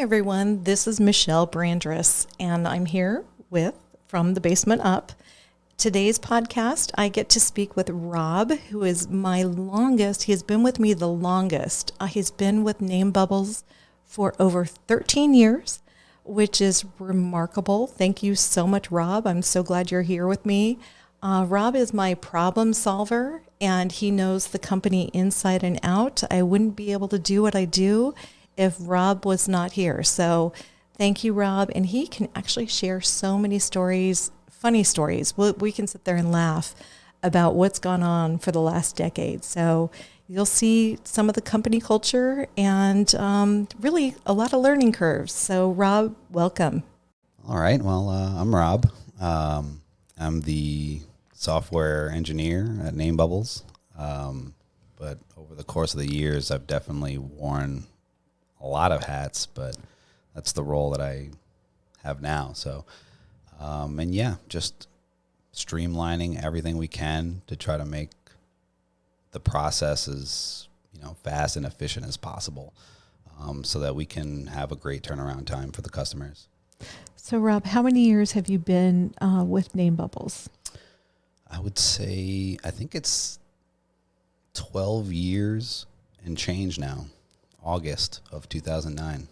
everyone. This is Michelle Brandress, and I'm here with From the Basement Up. Today's podcast, I get to speak with Rob, who is my longest. He has been with me the longest. He's been with Name Bubbles for over 13 years, which is remarkable. Thank you so much, Rob. I'm so glad you're here with me. Rob is my problem solver, and he knows the company inside and out. I wouldn't be able to do what I do if Rob was not here. So thank you, Rob. And he can actually share so many stories, funny stories. We can sit there and laugh about what's gone on for the last decade. So you'll see some of the company culture and really a lot of learning curves. So Rob, welcome. All right. Well, I'm Rob. I'm the software engineer at Name Bubbles. But over the course of the years, I've definitely worn a lot of hats, but that's the role that I have now. So, and yeah, just streamlining everything we can to try to make the process as, fast and efficient as possible, so that we can have a great turnaround time for the customers. So Rob, how many years have you been with Name Bubbles? I would say, I think it's 12 years and change now. August of 2009.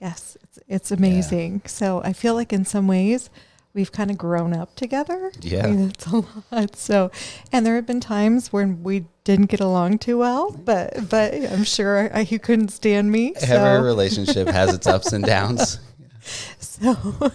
Yes, it's amazing. Yeah. So I feel like in some ways we've kind of grown up together. Yeah. It's a lot. So, and there have been times when we didn't get along too well, but I'm sure you couldn't stand me. Every relationship has its ups and downs. So,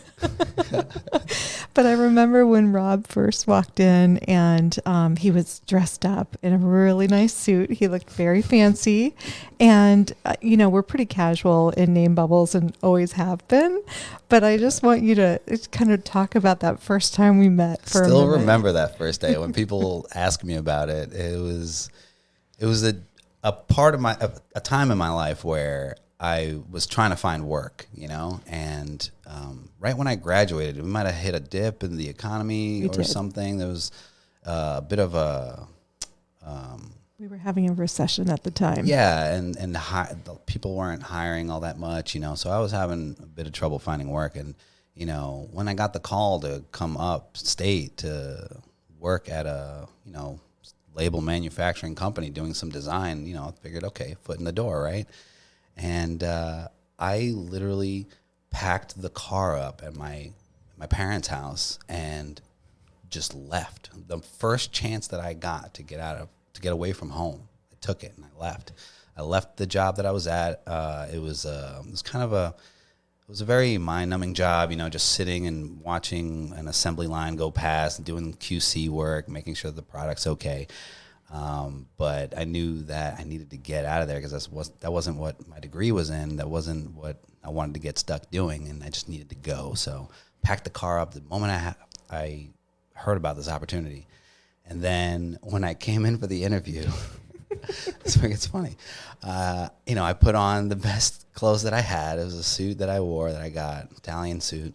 but I remember when Rob first walked in and he was dressed up in a really nice suit. He looked very fancy. And, we're pretty casual in Name Bubbles and always have been. But I just want you to kind of talk about that first time we met for a minute. Still remember that first day when people ask me about it. It was a part of a time in my life where I was trying to find work, and right when I graduated, we might have hit a dip in the economy something. There was a bit of a... we were having a recession at the time. Yeah, and the people weren't hiring all that much, so I was having a bit of trouble finding work. And, when I got the call to come upstate to work at a, label manufacturing company doing some design, I figured, okay, foot in the door, right? And I literally packed the car up at my parents' house and just left. The first chance that I got to get away from home, I took it and I left. I left the job that I was at. It was a very mind-numbing job, just sitting and watching an assembly line go past, doing QC work, making sure the product's okay. But I knew that I needed to get out of there because that wasn't what my degree was in. That wasn't what I wanted to get stuck doing, and I just needed to go. So packed the car up the moment I heard about this opportunity. And then when I came in for the interview, it's funny. I put on the best clothes that I had. It was a suit that I wore that I got, Italian suit.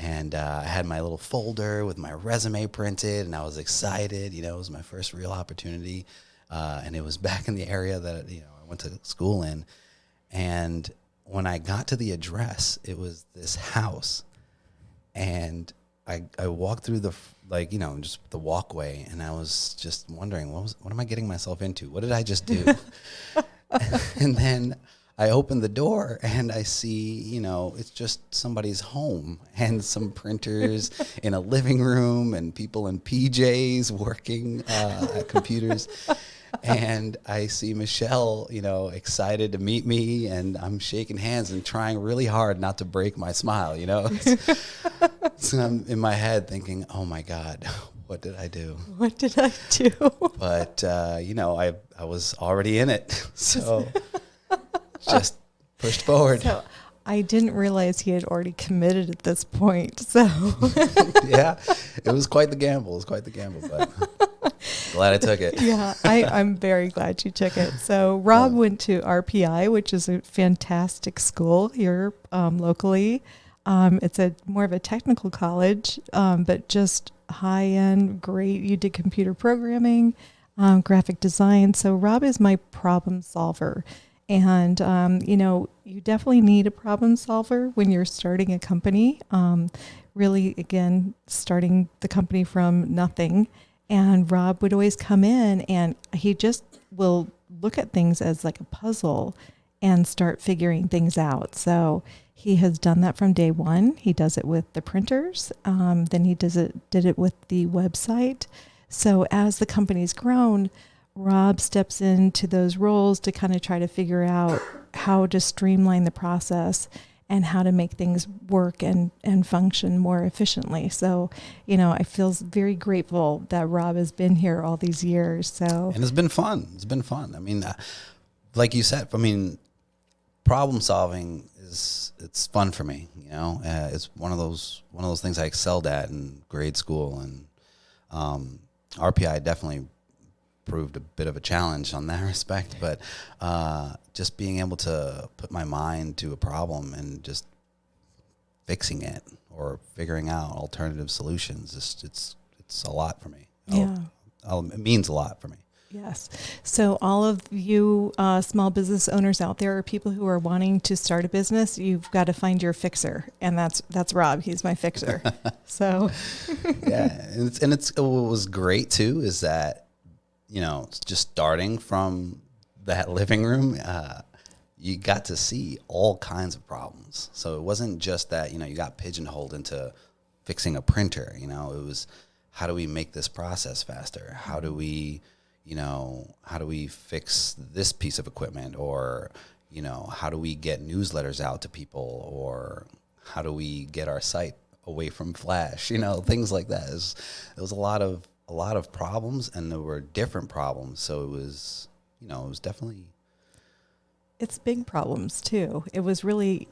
And I had my little folder with my resume printed, and I was excited. It was my first real opportunity. And it was back in the area that, I went to school in. And when I got to the address, it was this house. And I walked through just the walkway, and I was just wondering, what am I getting myself into? What did I just do? And then I open the door and I see, it's just somebody's home and some printers in a living room and people in PJs working at computers. And I see Michelle, excited to meet me, and I'm shaking hands and trying really hard not to break my smile, So I'm in my head thinking, oh my God, what did I do? What did I do? But, I was already in it. So just pushed forward. So I didn't realize he had already committed at this point. So yeah, it was quite the gamble. But glad I took it. Yeah, I'm very glad you took it. So Rob went to RPI, which is a fantastic school here locally. It's more of a technical college, but just high end, great. You did computer programming, graphic design. So Rob is my problem solver. And, you definitely need a problem solver when you're starting a company. Really, again, starting the company from nothing. And Rob would always come in and he just will look at things as like a puzzle and start figuring things out. So he has done that from day one. He does it with the printers. Then he did it with the website. So as the company's grown, Rob steps into those roles to kind of try to figure out how to streamline the process and how to make things work and function more efficiently. So, I feel very grateful that Rob has been here all these years. So, and it's been fun. It's been fun. I mean, like you said, problem solving it's fun for me. It's one of those things I excelled at in grade school, and RPI definitely proved a bit of a challenge on that respect, but just being able to put my mind to a problem and just fixing it or figuring out alternative solutions, it's a lot for me. Yeah. It means a lot for me. Yes. So all of you small business owners out there, or people who are wanting to start a business, you've got to find your fixer, and that's Rob. He's my fixer. So yeah, and what was great too is that just starting from that living room, you got to see all kinds of problems. So it wasn't just that you got pigeonholed into fixing a printer. It was, how do we make this process faster? How do we fix this piece of equipment, or, how do we get newsletters out to people, or how do we get our site away from Flash, things like that. It was a lot of problems, and there were different problems. So it was definitely. It's big problems too. It was really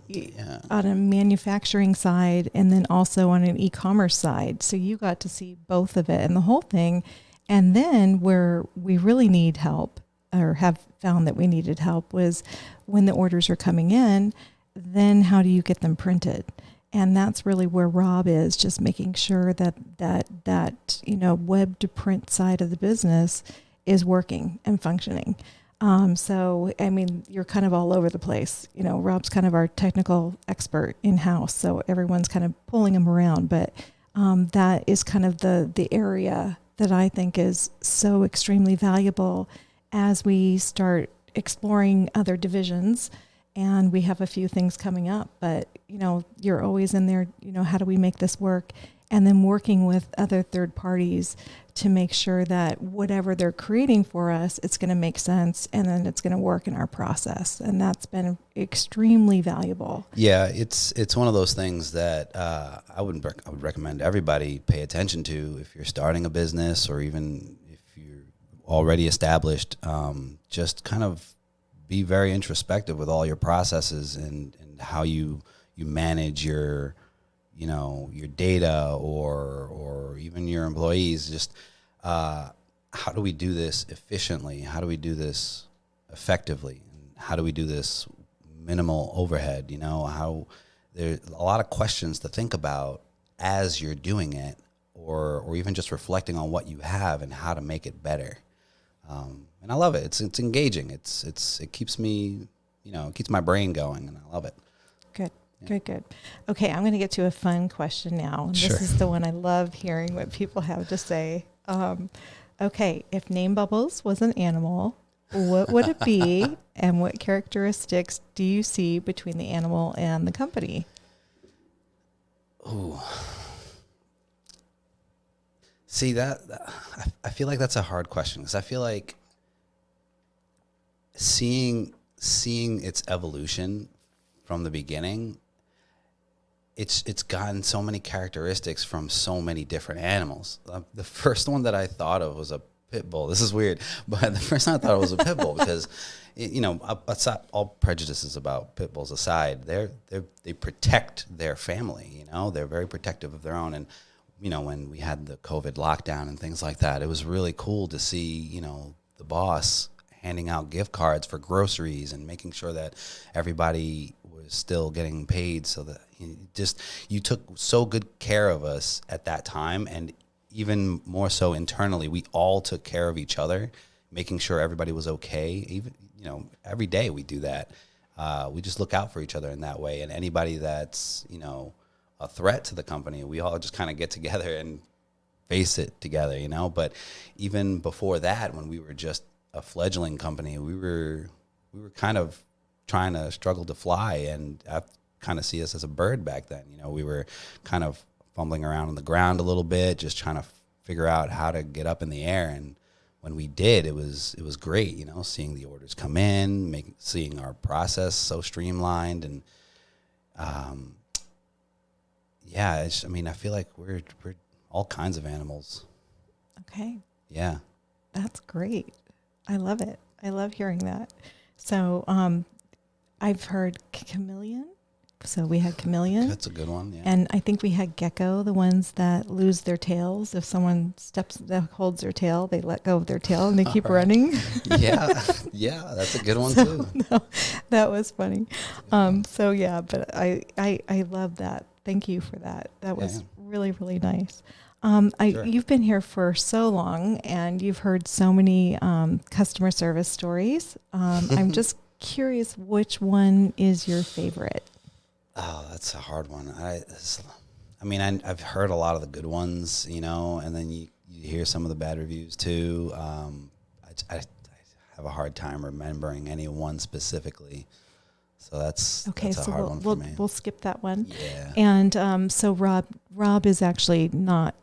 on a manufacturing side and then also on an e-commerce side. So you got to see both of it and the whole thing. And then where we really need help, or have found that we needed help, was when the orders are coming in, then how do you get them printed? And that's really where Rob is, just making sure that web to print side of the business is working and functioning. So, you're kind of all over the place. Rob's kind of our technical expert in-house, so everyone's kind of pulling him around. But that is kind of the area that I think is so extremely valuable as we start exploring other divisions. And we have a few things coming up, but you're always in there, how do we make this work? And then working with other third parties to make sure that whatever they're creating for us, it's going to make sense, and then it's going to work in our process. And that's been extremely valuable. Yeah, it's one of those things that I would recommend everybody pay attention to if you're starting a business, or even if you're already established. Just kind of be very introspective with all your processes and how you manage your data, or even your employees. Just how do we do this efficiently? How do we do this effectively? And how do we do this minimal overhead? How there's a lot of questions to think about as you're doing it, or even just reflecting on what you have and how to make it better. And I love it. It's engaging. It keeps me, it keeps my brain going, and I love it. Good. Good. Okay, I'm going to get to a fun question now. Sure. This is the one I love hearing what people have to say. Okay, if Name Bubbles was an animal, what would it be, and what characteristics do you see between the animal and the company? Ooh. See, that I feel like that's a hard question, because I feel like seeing its evolution from the beginning, it's gotten so many characteristics from so many different animals. The first one that I thought of was a pit bull. This is weird, but the first time I thought it was a pit bull because, all prejudices about pit bulls aside, they protect their family. They're very protective of their own. And when we had the COVID lockdown and things like that, it was really cool to see the boss handing out gift cards for groceries and making sure that everybody was still getting paid, so that you took so good care of us at that time. And even more so internally, we all took care of each other, making sure everybody was okay. Even, every day we do that. We just look out for each other in that way. And anybody that's, a threat to the company, we all just kind of get together and face it together, But even before that, when we were just a fledgling company, we were kind of trying to struggle to fly, and I kind of see us as a bird back then. We were kind of fumbling around on the ground a little bit, just trying to figure out how to get up in the air. And when we did, it was great, seeing the orders come in, seeing our process so streamlined, and I feel like we're all kinds of animals. Okay. Yeah. That's great. I love it. I love hearing that. So I've heard chameleon. So we had chameleon. That's a good one. Yeah. And I think we had gecko, the ones that lose their tails. If someone holds their tail, they let go of their tail and they keep running. Yeah, that's a good one too. No, that was funny. But I love that. Thank you for that. That was really, really nice. Sure. You've been here for so long, and you've heard so many customer service stories. I'm just curious, which one is your favorite? Oh, that's a hard one. I've heard a lot of the good ones, and then you hear some of the bad reviews too. I have a hard time remembering any one specifically. So that's a hard one for me. We'll skip that one. Yeah. And so Rob is actually not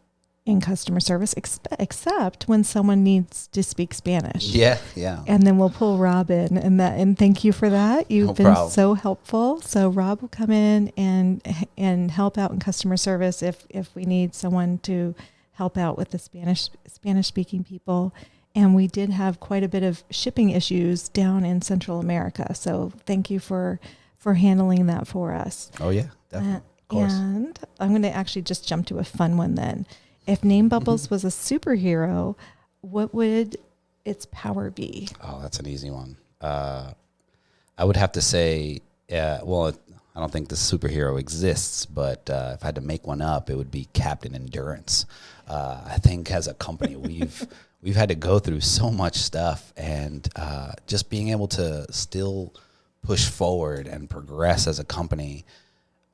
in customer service except when someone needs to speak Spanish. Yeah. And then we'll pull Rob in, and thank you for that. You've been so helpful. So Rob will come in and help out in customer service if we need someone to help out with the Spanish speaking people. And we did have quite a bit of shipping issues down in Central America. So thank you for handling that for us. Oh yeah, definitely. Of course. And I'm going to actually just jump to a fun one then. If Name Bubbles was a superhero, what would its power be? Oh, that's an easy one. I would have to say, I don't think the superhero exists, but if I had to make one up, it would be Captain Endurance. I think as a company, we've had to go through so much stuff, and just being able to still push forward and progress as a company,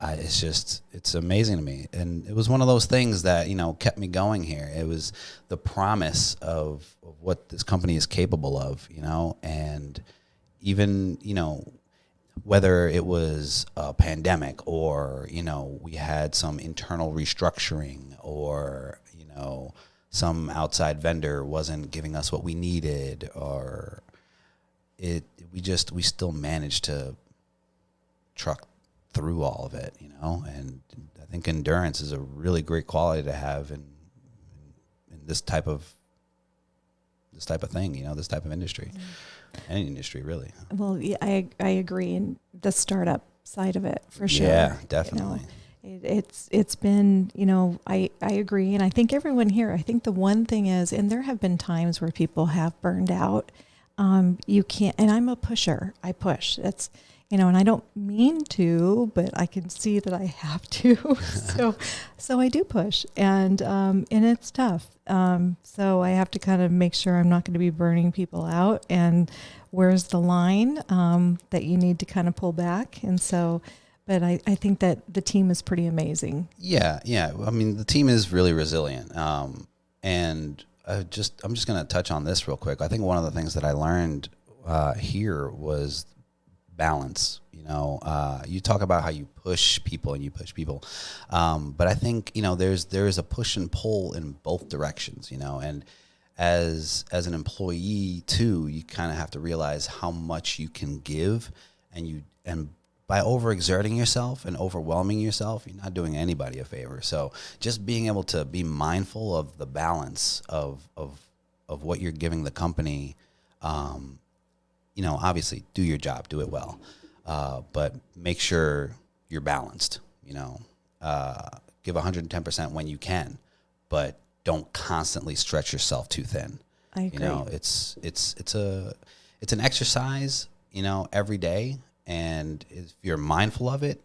it's amazing to me. And it was one of those things that, kept me going here. It was the promise of what this company is capable of, and even, whether it was a pandemic or, we had some internal restructuring or, some outside vendor wasn't giving us what we needed, or we still managed to truck through all of it, and I think endurance is a really great quality to have in this type of thing, this type of industry, any industry really. Well, yeah, I agree, in the startup side of it for sure. Yeah, definitely. It's been, I agree. And I think everyone here, I think the one thing is, and there have been times where people have burned out. You can't, and I'm a pusher. I push. It's, and I don't mean to, but I can see that I have to. So I do push, and it's tough. So I have to kind of make sure I'm not going to be burning people out, and where's the line that you need to kind of pull back. And so, but I think that the team is pretty amazing. Yeah. I mean, the team is really resilient. And I'm just going to touch on this real quick. I think one of the things that I learned here was balance. You talk about how you push people, but I think there is a push and pull in both directions. And as an employee too, you kind of have to realize how much you can give, and by overexerting yourself and overwhelming yourself, you're not doing anybody a favor. So just being able to be mindful of the balance of what you're giving the company, obviously do your job, do it well, but make sure you're balanced, give 110% when you can, but don't constantly stretch yourself too thin. I agree. It's an exercise, every day. And if you're mindful of it,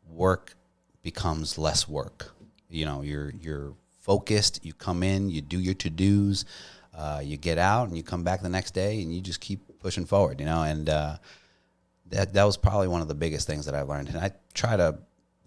work becomes less work. You're focused. You come in, you do your to-dos. You get out and you come back the next day and you just keep pushing forward, and that was probably one of the biggest things that I learned. And I try to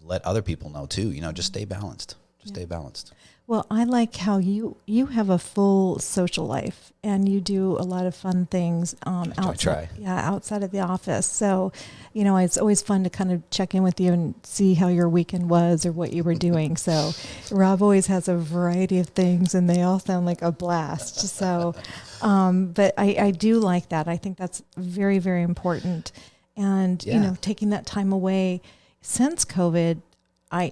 let other people know too, just stay balanced. Stay balanced. Well, I like how you have a full social life and you do a lot of fun things outside. Outside of the office. So, it's always fun to kind of check in with you and see how your weekend was or what you were doing. So, Rob always has a variety of things, and they all sound like a blast. So, but I do like that. I think that's very, very important. And taking that time away since COVID. I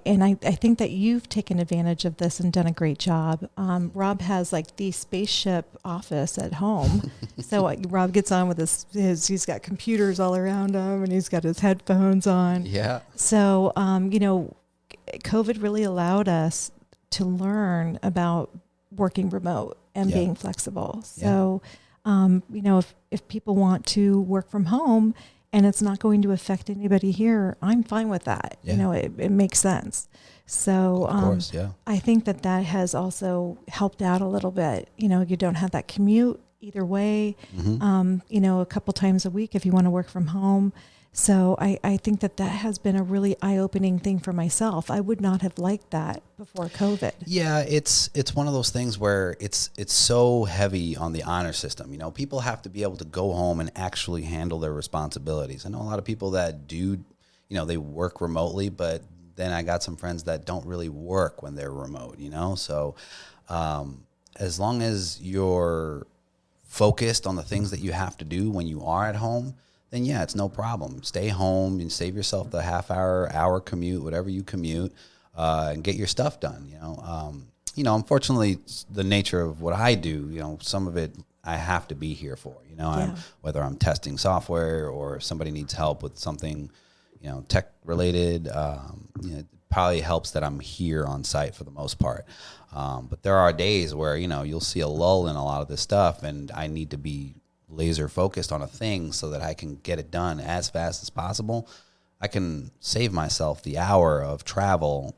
think that you've taken advantage of this and done a great job. Rob has like the spaceship office at home. So Rob gets on with he's got computers all around him and he's got his headphones on. Yeah. So, COVID really allowed us to learn about working remote and being flexible. So, if people want to work from home, and it's not going to affect anybody here, I'm fine with that. Yeah. It makes sense. So of course, I think that has also helped out a little bit. You don't have that commute either way, a couple times a week if you want to work from home. So I think that has been a really eye-opening thing for myself. I would not have liked that before COVID. Yeah, it's one of those things where it's so heavy on the honor system. People have to be able to go home and actually handle their responsibilities. I know a lot of people that do, they work remotely, but then I got some friends that don't really work when they're remote, So as long as you're focused on the things that you have to do when you are at home, then yeah, it's no problem. Stay home and save yourself the hour commute, whatever you commute, and get your stuff done. Unfortunately, the nature of what I do, some of it I have to be here for. Whether I'm testing software or if somebody needs help with something, tech related. It probably helps that I'm here on site for the most part. But there are days where you'll see a lull in a lot of this stuff, and I need to be laser focused on a thing so that I can get it done as fast as possible. I can save myself the hour of travel,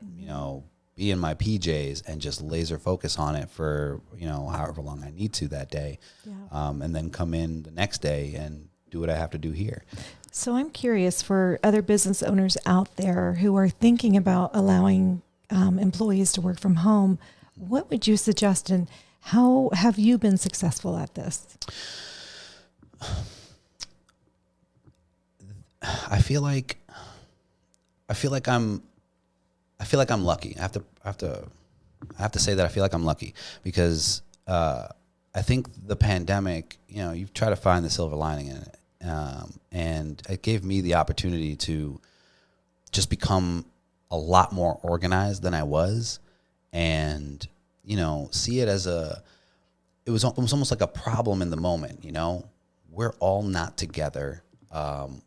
be in my PJs and just laser focus on it for, however long I need to that day. Yeah. And then come in the next day and do what I have to do here. So I'm curious for other business owners out there who are thinking about allowing employees to work from home, what would you suggest and how have you been successful at this? I feel like I'm lucky. I have to say that I feel like I'm lucky because I think the pandemic, you try to find the silver lining in it, and it gave me the opportunity to just become a lot more organized than I was, and see it as it was almost like a problem in the moment. We're all not together.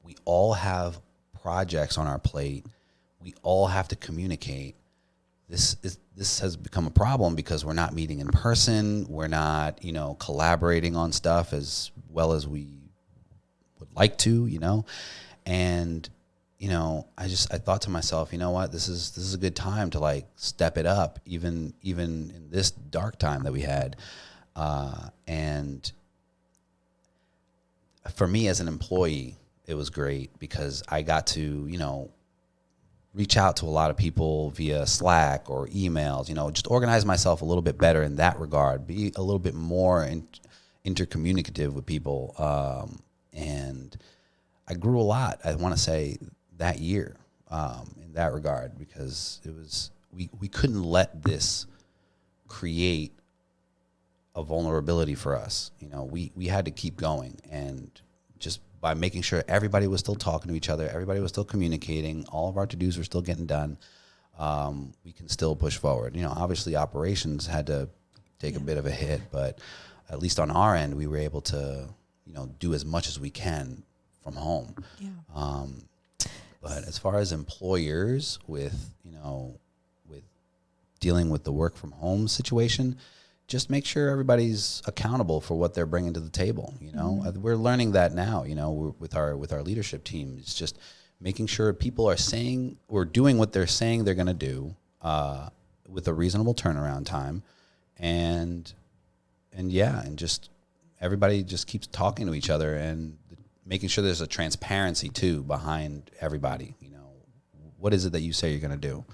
We all have projects on our plate. We all have to communicate. This has become a problem because we're not meeting in person. We're not, collaborating on stuff as well as we would like to, and, I thought to myself, you know what, this is a good time to like step it up, even in this dark time that we had. And for me as an employee, it was great because I got to, reach out to a lot of people via Slack or emails, just organize myself a little bit better in that regard, be a little bit more intercommunicative with people. And I grew a lot, I want to say, that year in that regard because it was we couldn't let this create a vulnerability for us. We had to keep going, and just by making sure everybody was still talking to each other, everybody was still communicating, all of our to-dos were still getting done, we can still push forward. Obviously operations had to take a bit of a hit, but at least on our end, we were able to, do as much as we can from home. Yeah. But as far as employers with dealing with the work from home situation, just make sure everybody's accountable for what they're bringing to the table. Mm-hmm. We're learning that now, with our leadership team. It's just making sure people are saying or doing what they're saying they're going to do with a reasonable turnaround time, and and just everybody just keeps talking to each other and making sure there's a transparency too behind everybody. You know, what is it that you say you're going to do?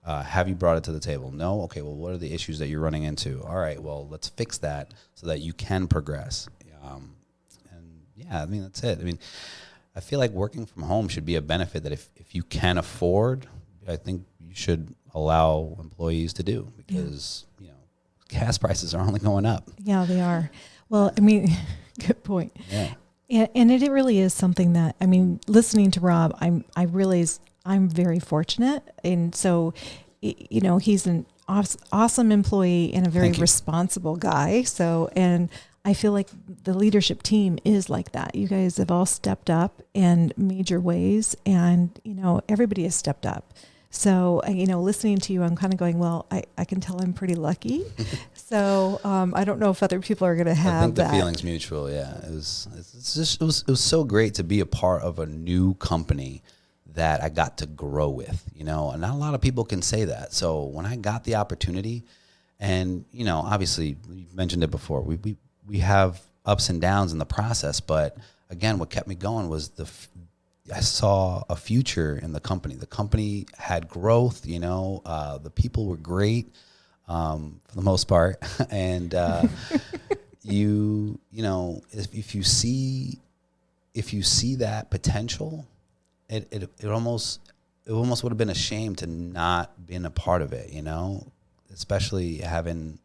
Have you brought it to the table? No? Okay, well, what are the issues that you're running into? All right, well, let's fix that so that you can progress. And yeah, I mean, that's it. I mean, I feel like working from home should be a benefit that if you can afford, I think you should allow employees to do, because, you know, gas prices are only going up. Yeah, they are. Well, I mean, good point. Yeah. And it really is something that, I mean, listening to Rob, I realize I'm very fortunate. And so, you know, he's an awesome employee and a very responsible guy. So, and I feel like the leadership team is like that. You guys have all stepped up in major ways, and, you know, everybody has stepped up. So, you know, listening to you, I'm kind of going, well, I can tell I'm pretty lucky. So I don't know if other people are going to have that. I think the feeling's mutual. Yeah, it was so great to be a part of a new company that I got to grow with. You know, and not a lot of people can say that. So when I got the opportunity, and, you know, obviously you mentioned it before, we have ups and downs in the process, but again, what kept me going was I saw a future in the company. The company had growth, you know, the people were great, for the most part. And, you know, if you see that potential, it almost would have been a shame to not been a part of it, you know, especially having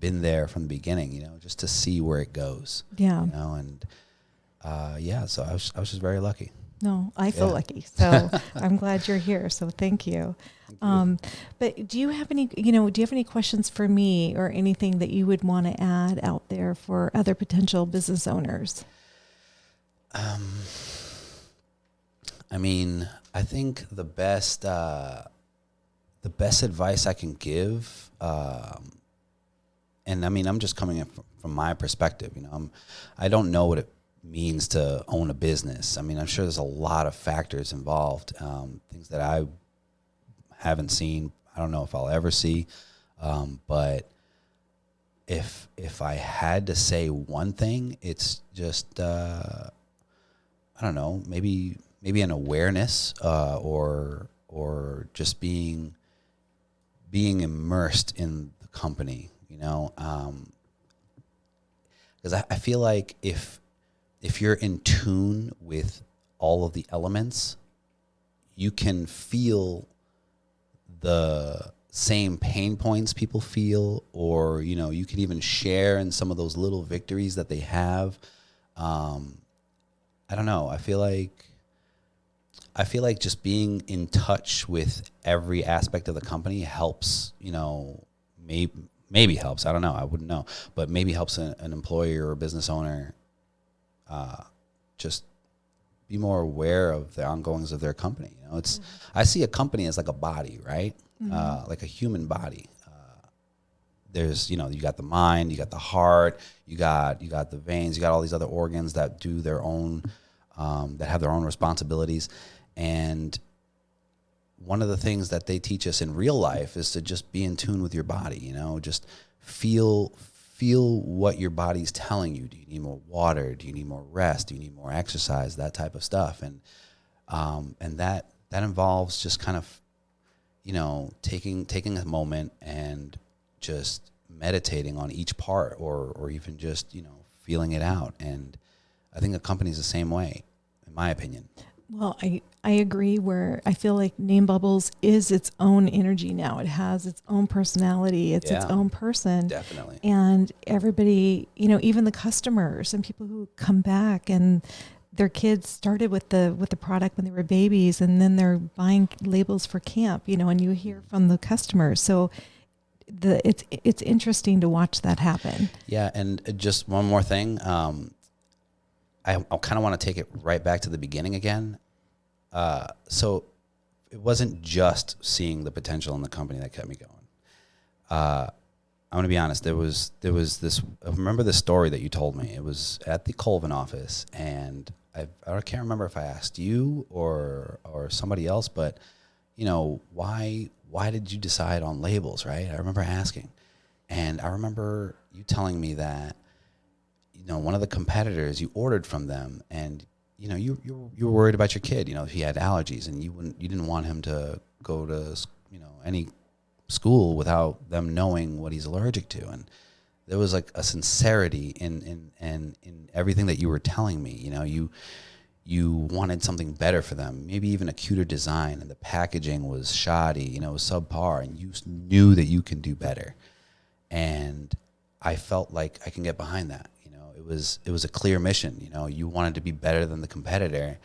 been there from the beginning, you know, just to see where it goes. Yeah. You know, and, so I was just very lucky. No, I feel lucky. So I'm glad you're here. So thank you. But do you have any questions for me or anything that you would want to add out there for other potential business owners? I mean, I think the best advice I can give, and I mean, I'm just coming in from my perspective, you know, I don't know what it means to own a business. I mean, I'm sure there's a lot of factors involved, things that I haven't seen. I don't know if I'll ever see. But if I had to say one thing, it's just, I don't know, maybe an awareness, or just being immersed in the company, you know, because I feel like if you're in tune with all of the elements, you can feel the same pain points people feel, or, you know, you can even share in some of those little victories that they have. I don't know. I feel like just being in touch with every aspect of the company helps, you know, maybe helps. I don't know. I wouldn't know, but maybe helps an employer or a business owner just be more aware of the ongoings of their company. You know, I see a company as like a body, right? Like a human body. There's, you know, you got the mind, you got the heart, you got the veins, you got all these other organs that do their own, that have their own responsibilities. And one of the things that they teach us in real life is to just be in tune with your body, you know, just feel what your body's telling you. Do you need more water? Do you need more rest? Do you need more exercise? That type of stuff. And that involves just kind of, you know, taking a moment and just meditating on each part, or even just, you know, feeling it out. And I think a company's the same way, in my opinion. Well, I agree, where I feel like Name Bubbles is its own energy now. It has its own personality. It's its own person. Definitely. And everybody, you know, even the customers and people who come back, and their kids started with the product when they were babies, and then they're buying labels for camp, you know, and you hear from the customers. So it's interesting to watch that happen. Yeah. And just one more thing. I kind of want to take it right back to the beginning again. So it wasn't just seeing the potential in the company that kept me going. I'm going to be honest. There was this, I remember this story that you told me. It was at the Colvin office, and I can't remember if I asked you or somebody else, but, you know, why did you decide on labels, right? I remember asking. And I remember you telling me that, you know, one of the competitors, you ordered from them, and you know, you were worried about your kid, you know, if he had allergies, and you didn't want him to go to, you know, any school without them knowing what he's allergic to. And there was like a sincerity in everything that you were telling me. You know, you wanted something better for them, maybe even a cuter design, and the packaging was shoddy, you know, it was subpar, and you knew that you can do better. And I felt like I can get behind that. You know, it was a clear mission. You know, you wanted to be better than the competitor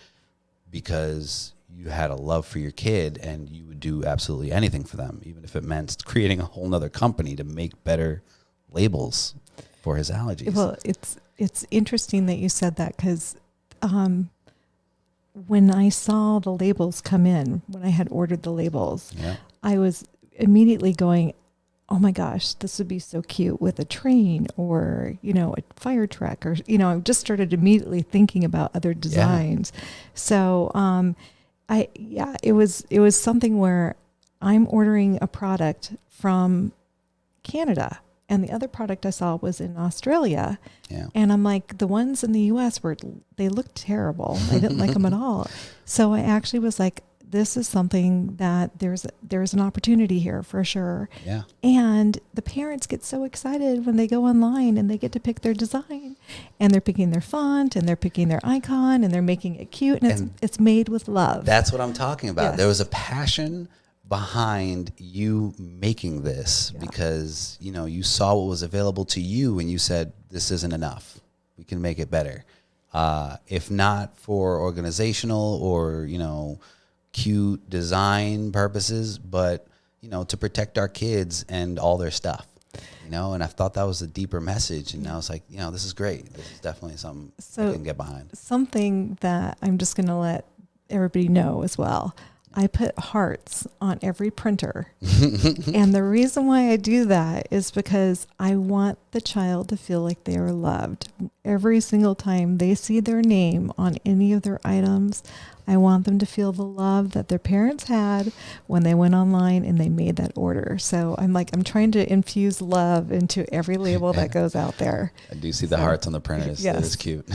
because you had a love for your kid, and you would do absolutely anything for them, even if it meant creating a whole nother company to make better labels for his allergies. Well, it's interesting that you said that, because when I saw the labels come in, when I had ordered the labels, Yeah. I was immediately going, oh my gosh, this would be so cute with a train or, you know, a fire truck, or, you know, I just started immediately thinking about other designs. Yeah. So, it was something where I'm ordering a product from Canada, and the other product I saw was in Australia. Yeah. And I'm like, the ones in the US they looked terrible. I didn't like them at all. So I actually was like, this is something that there's an opportunity here for sure. Yeah. And the parents get so excited when they go online and they get to pick their design, and they're picking their font, and they're picking their icon, and they're making it cute, and it's made with love. That's what I'm talking about. Yes. There was a passion behind you making this, because, you know, you saw what was available to you, and you said, this isn't enough. We can make it better. If not for organizational or, you know, cute design purposes, but, you know, to protect our kids and all their stuff, you know. And I thought that was a deeper message, and I was like, you know, this is great. This is definitely something I can get behind. Something that I'm just going to let everybody know as well. I put hearts on every printer. And the reason why I do that is because I want the child to feel like they are loved. Every single time they see their name on any of their items, I want them to feel the love that their parents had when they went online and they made that order. So I'm trying to infuse love into every label that goes out there. I do see the hearts on the printers. Yes. That is cute.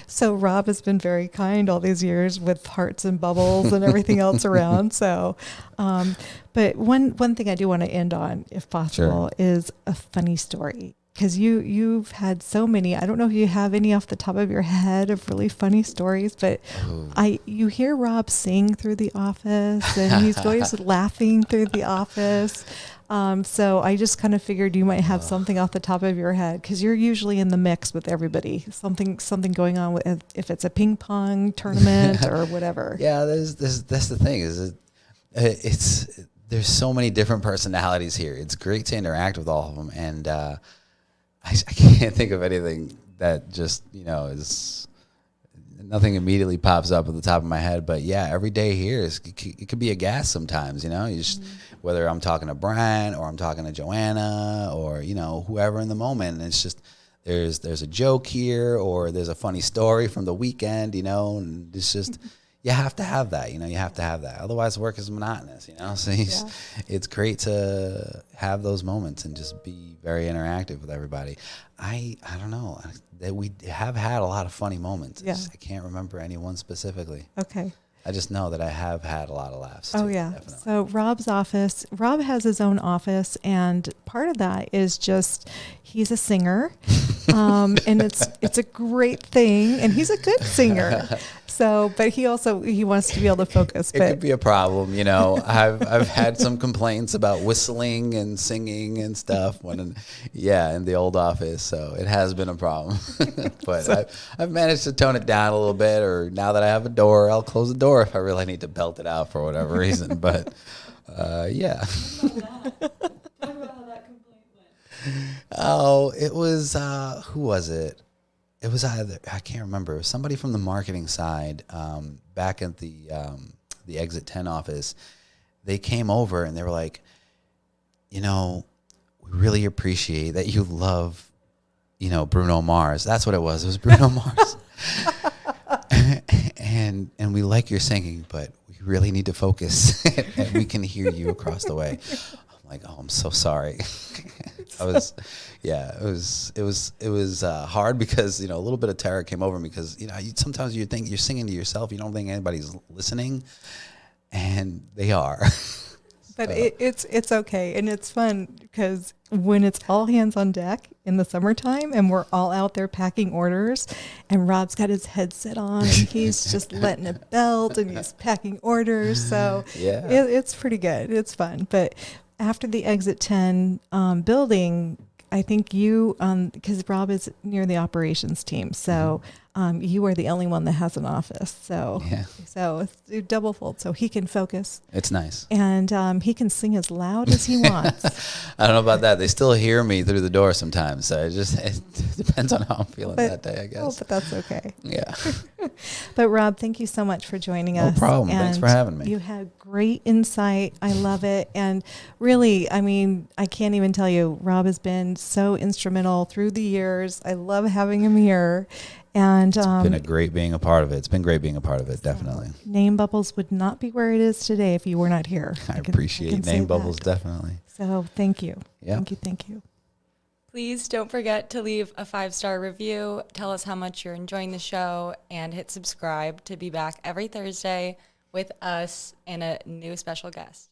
So Rob has been very kind all these years with hearts and bubbles and everything else around. So, but one thing I do want to end on, if possible, is a funny story. Because you've had so many. I don't know if you have any off the top of your head of really funny stories, but you hear Rob sing through the office, and he's always laughing through the office. So I just kind of figured you might have something off the top of your head, because you're usually in the mix with everybody. Something going on with, if it's a ping pong tournament or whatever. Yeah, that's the thing, is there's so many different personalities here. It's great to interact with all of them, and I can't think of anything that just, you know, is, nothing immediately pops up at the top of my head. But yeah, every day here it could be a gas sometimes, you know. You just, whether I'm talking to Brian or I'm talking to Joanna or, you know, whoever in the moment, and it's just, there's a joke here, or there's a funny story from the weekend, you know, and it's just, you have to have that, you know, you have to have that. Otherwise work is monotonous, you know. So it's great to have those moments and just be very interactive with everybody. I don't know, that we have had a lot of funny moments. Yeah. I can't remember anyone specifically. Okay. I just know that I have had a lot of laughs. Oh, too, yeah. definitely. So Rob has his own office, and part of that is just, he's a singer, and it's a great thing, and he's a good singer. So, but he wants to be able to focus. It could be a problem, you know. I've had some complaints about whistling and singing and stuff in the old office. So it has been a problem. But I've managed to tone it down a little bit. Or now that I have a door, I'll close the door if I really need to belt it out for whatever reason. But yeah. Talk about how that complaint went. Oh, it was who was it? It was either, I can't remember. It was somebody from the marketing side, back at the Exit 10 office. They came over and they were like, you know, we really appreciate that you love, you know, Bruno Mars. That's what it was. It was Bruno Mars. and we like your singing, but we really need to focus and we can hear you across the way. I'm like, oh, I'm so sorry. It was hard because, a little bit of terror came over me because, sometimes you think you're singing to yourself. You don't think anybody's listening, and they are. But it's okay, and it's fun because when it's all hands on deck in the summertime and we're all out there packing orders, and Rob's got his headset on and he's just letting it belt and he's packing orders. So Yeah. it's pretty good. It's fun. But after the Exit 10 building, I think you, because Rob is near the operations team, so you are the only one that has an office. So Yeah. so it's double fold, so he can focus. It's nice. And he can sing as loud as he wants. I don't know about that. They still hear me through the door sometimes. So it depends on how I'm feeling that day, I guess. Oh, but that's okay. Yeah. But Rob, thank you so much for joining No us. problem. Thanks for having me. You had great insight. I love it. And really, I mean, I can't even tell you, Rob has been so instrumental through the years. I love having him here. And It's been great being a part of it. It's been great being a part of it, definitely. Name Bubbles would not be where it is today if you were not here. I can appreciate say Name that. Bubbles, definitely. So thank you. Yeah. Thank you. Please don't forget to leave a 5-star review. Tell us how much you're enjoying the show and hit subscribe to be back every Thursday with us and a new special guest.